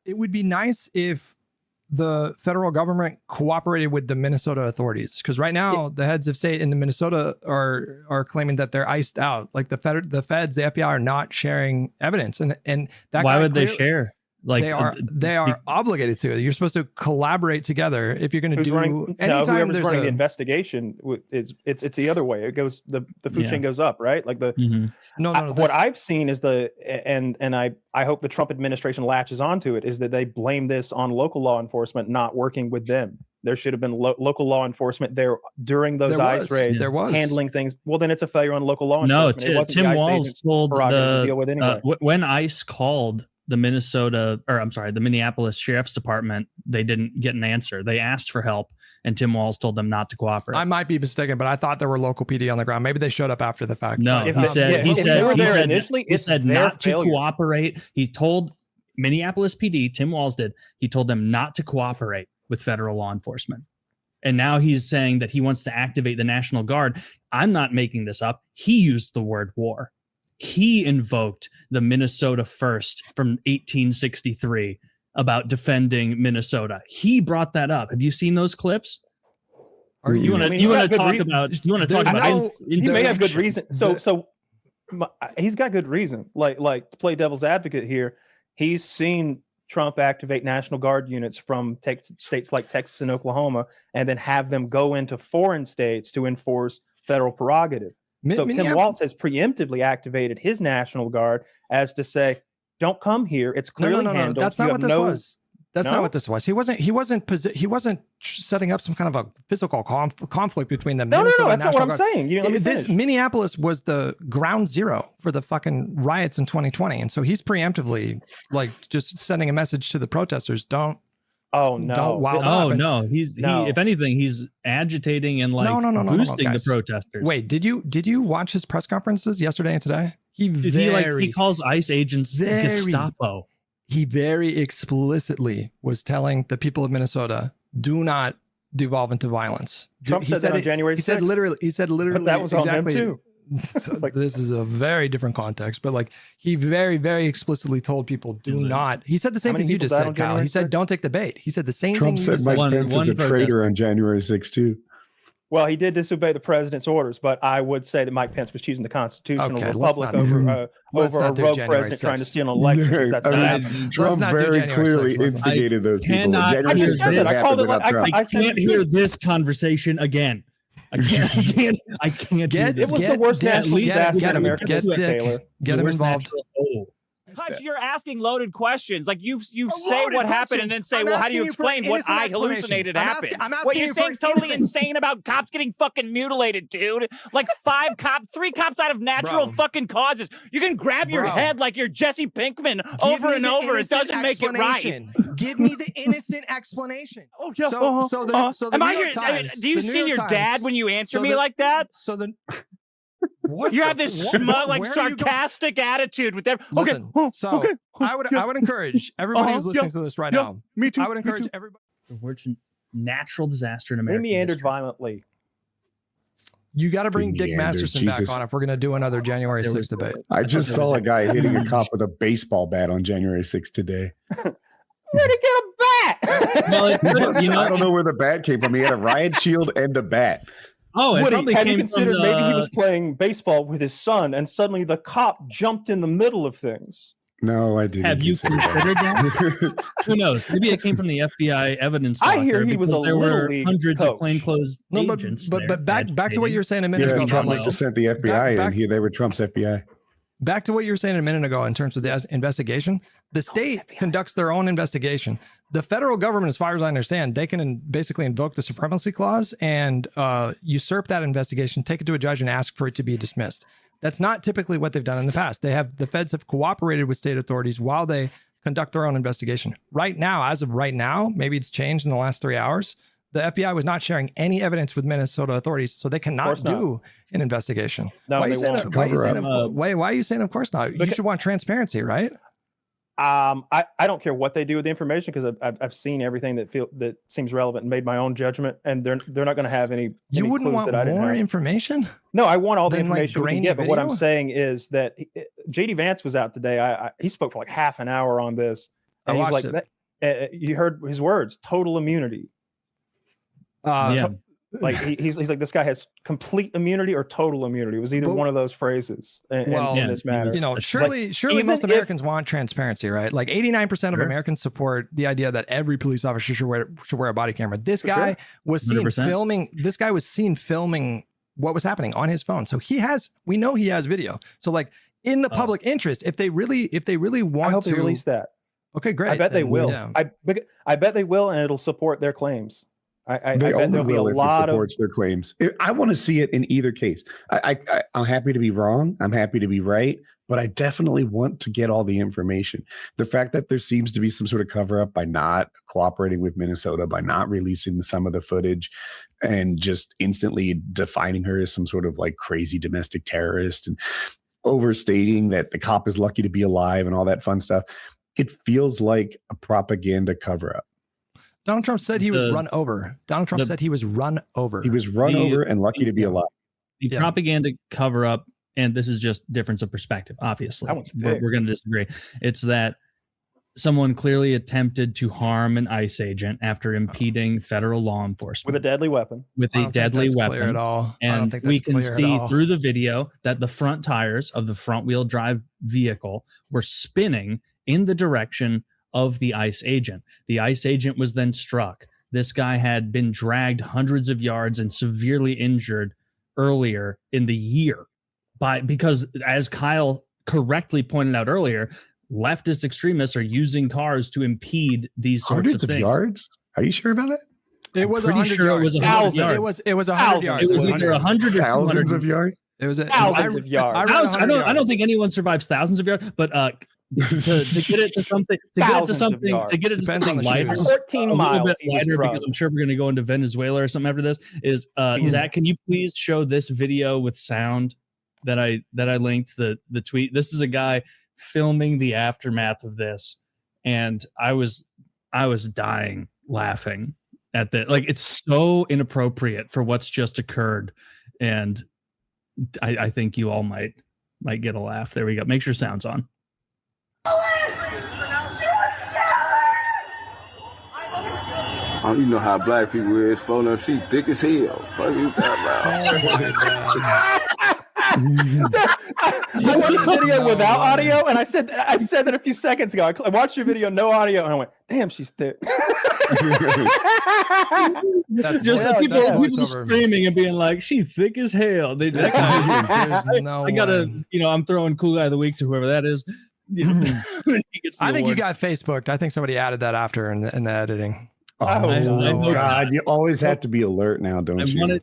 It would be nice if the federal government cooperated with the Minnesota authorities, because right now the heads of state in the Minnesota are claiming that they're iced out. Like the feds, the FBI are not sharing evidence, and that why would they share? Like they are obligated to. You're supposed to collaborate together if you're going to do. Whoever's running the investigation, it's the other way. It goes the food chain goes up, right? Like what I've seen is and I hope the Trump administration latches onto it, is that they blame this on local law enforcement not working with them. There should have been local law enforcement there during those ICE raids, handling things. Well, then it's a failure on local law enforcement. No, Tim Walz told when ICE called the Minneapolis Sheriff's Department, they didn't get an answer. They asked for help, and Tim Walz told them not to cooperate. I might be mistaken, but I thought there were local PD on the ground. Maybe they showed up after the fact. No, he said not to cooperate. He told Minneapolis PD, Tim Walz did, he told them not to cooperate with federal law enforcement. And now he's saying that he wants to activate the National Guard. I'm not making this up. He used the word war. He invoked the Minnesota First from 1863 about defending Minnesota. He brought that up. Have you seen those clips? Or you want to talk about? You want to talk about? He may have good reason. So he's got good reason. Like to play devil's advocate here, he's seen Trump activate National Guard units from states like Texas and Oklahoma, and then have them go into foreign states to enforce federal prerogative. So Tim Walz has preemptively activated his National Guard as to say, "Don't come here. It's clearly handled." That's not what this was. That's not what this was. He wasn't setting up some kind of a physical conflict between them. No. That's not what I'm saying. This Minneapolis was the ground zero for the fucking riots in 2020, and so he's preemptively just sending a message to the protesters: don't. Oh no! Don't wild up. No. He if anything, he's agitating and boosting the protesters. Wait, did you watch his press conferences yesterday and today? He calls ICE agents Gestapo. He very explicitly was telling the people of Minnesota, do not devolve into violence. Trump said that on January 6th. He said literally. But that was on him too. This is a very different context, but he very, very explicitly told people, do not. He said the same thing you just said, Kyle. He said, don't take the bait. He said the same thing. Trump said Mike Pence is a traitor on January 6th too. Well, he did disobey the president's orders, but I would say that Mike Pence was choosing the constitutional republic over a rogue president trying to steal an election. Trump very clearly instigated those people. I can't hear this conversation again. I can't. It was the worst national disaster in American history, Taylor. Get him involved. Hutch, you're asking loaded questions. Like you say what happened and then say, well, how do you explain what I hallucinated happened? What you're saying is totally insane about cops getting fucking mutilated, dude. Like 3 cops out of natural fucking causes. You can grab your head like you're Jesse Pinkman over and over. It doesn't make it right. Give me the innocent explanation. Oh yeah. Do you see your dad when you answer me like that? What you have this smug, sarcastic attitude with them. Listen, I would encourage everybody who's listening to this right now. Me too. I would encourage everybody. The word natural disaster in America. They meandered violently. You got to bring Dick Masterson back on if we're going to do another January 6th debate. I just saw a guy hitting a cop with a baseball bat on January 6th today. Where'd he get a bat? I don't know where the bat came from. He had a riot shield and a bat. Oh, it probably have you came considered from maybe he was playing baseball with his son and suddenly the cop jumped in the middle of things? No, I didn't. Have you considered that? Who knows? Maybe it came from the FBI evidence. I hear he was a there were league hundreds coach. of plainclosed agents. But back to what you were saying a minute ago. Trump must have sent the FBI in. They were Trump's FBI. Back to what you were saying a minute ago in terms of the investigation. The state conducts their own investigation. The federal government, as far as I understand, they can basically invoke the supremacy clause and usurp that investigation, take it to a judge and ask for it to be dismissed. That's not typically what they've done in the past. The feds have cooperated with state authorities while they conduct their own investigation. Right now, as of right now, maybe it's changed in the last 3 hours. The FBI was not sharing any evidence with Minnesota authorities, so they cannot do an investigation. No, why are you saying of course not? You should want transparency, right? I don't care what they do with the information because I've seen everything that seems relevant and made my own judgment, and they're not going to have any. You wouldn't want more information? No, I want all the information we can get. But what I'm saying is that JD Vance was out today. He spoke for like half an hour on this, And he's like, you heard his words, total immunity. Like he's like, this guy has complete immunity or total immunity. It was either one of those phrases in this matter. You know, surely most Americans want transparency, right? Like 89% of Americans support the idea that every police officer should wear a body camera. This guy was seen 100%. Filming. This guy was seen filming what was happening on his phone. So we know he has video. So like in the public interest, if they really want I hope to they release that. Okay, great. I bet they will. Yeah. I bet they will, and it'll support their claims. I bet there'll be a lot of supports their claims. I want to see it in either case. I'm happy to be wrong. I'm happy to be right, but I definitely want to get all the information. The fact that there seems to be some sort of cover up by not cooperating with Minnesota, by not releasing some of the footage, and just instantly defining her as some sort of like crazy domestic terrorist and overstating that the cop is lucky to be alive and all that fun stuff. It feels like a propaganda cover up. Donald Trump said he was run over. Donald Trump said he was run over. He was run over and lucky to be alive. The propaganda cover up, and this is just difference of perspective, obviously. We're going to disagree. It's that someone clearly attempted to harm an ICE agent after impeding federal law enforcement. With a deadly weapon. With a deadly weapon. At all. And we can see through the video that the front tires of the front wheel drive vehicle were spinning in the direction of the ICE agent. The ICE agent was then struck. This guy had been dragged hundreds of yards and severely injured earlier in the year because, as Kyle correctly pointed out earlier, leftist extremists are using cars to impede these sorts of things. Yards? Are you sure about that? It was 100 yards. It was 100 yards. It was 100 yards. It was either 100 or thousands of yards. It was thousands of yards. I don't think anyone survives thousands of yards, but to get it to something lighter, 14 miles, bit lighter, because I'm sure we're going to go into Venezuela or something after this. Is Zach? Can you please show this video with sound that I linked the tweet? This is a guy filming the aftermath of this, and I was dying laughing at that. Like, it's so inappropriate for what's just occurred, and I think you all might get a laugh. There we go. Make sure sound's on. Oh, you know how black people is. Phone up, she thick as hell. What you talking about? I watched the video without audio, and I said that a few seconds ago. I watched your video, no audio, and I went, "Damn, she's thick." People screaming and being like, "She thick as hell." I'm throwing cool guy of the week to whoever that is. I think you got Facebooked. I think somebody added that after in the editing. Oh God! You always have to be alert now, don't you?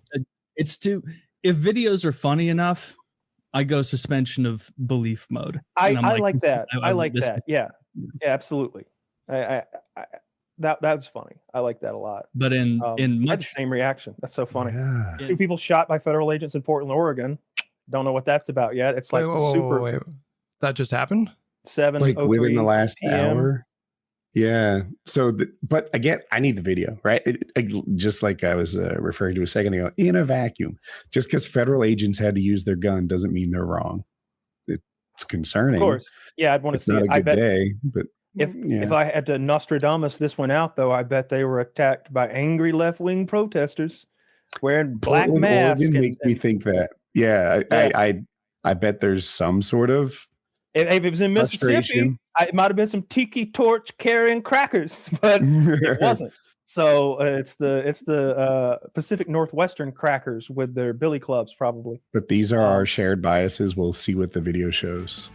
If videos are funny enough, I go suspension of belief mode. I like that. I like that. Yeah, absolutely. That's funny. I like that a lot. But in much the same reaction. That's so funny. Yeah. 2 people shot by federal agents in Portland, Oregon. Don't know what that's about yet. It's like wait. That just happened? 7 like within the last PM. hour. Yeah. So, but again, I need the video, right? Just like I was referring to a second ago, in a vacuum. Just because federal agents had to use their gun doesn't mean they're wrong. It's concerning. Of course. Yeah, I'd want to see it. I bet day, but if I had to Nostradamus this one out, though, I bet they were attacked by angry left-wing protesters wearing black masks. It makes me think that. Yeah. I bet there's some sort of. If it was in Mississippi, it might have been some tiki torch carrying crackers, but it wasn't. So it's the Pacific Northwestern crackers with their billy clubs, probably. But these are our shared biases. We'll see what the video shows.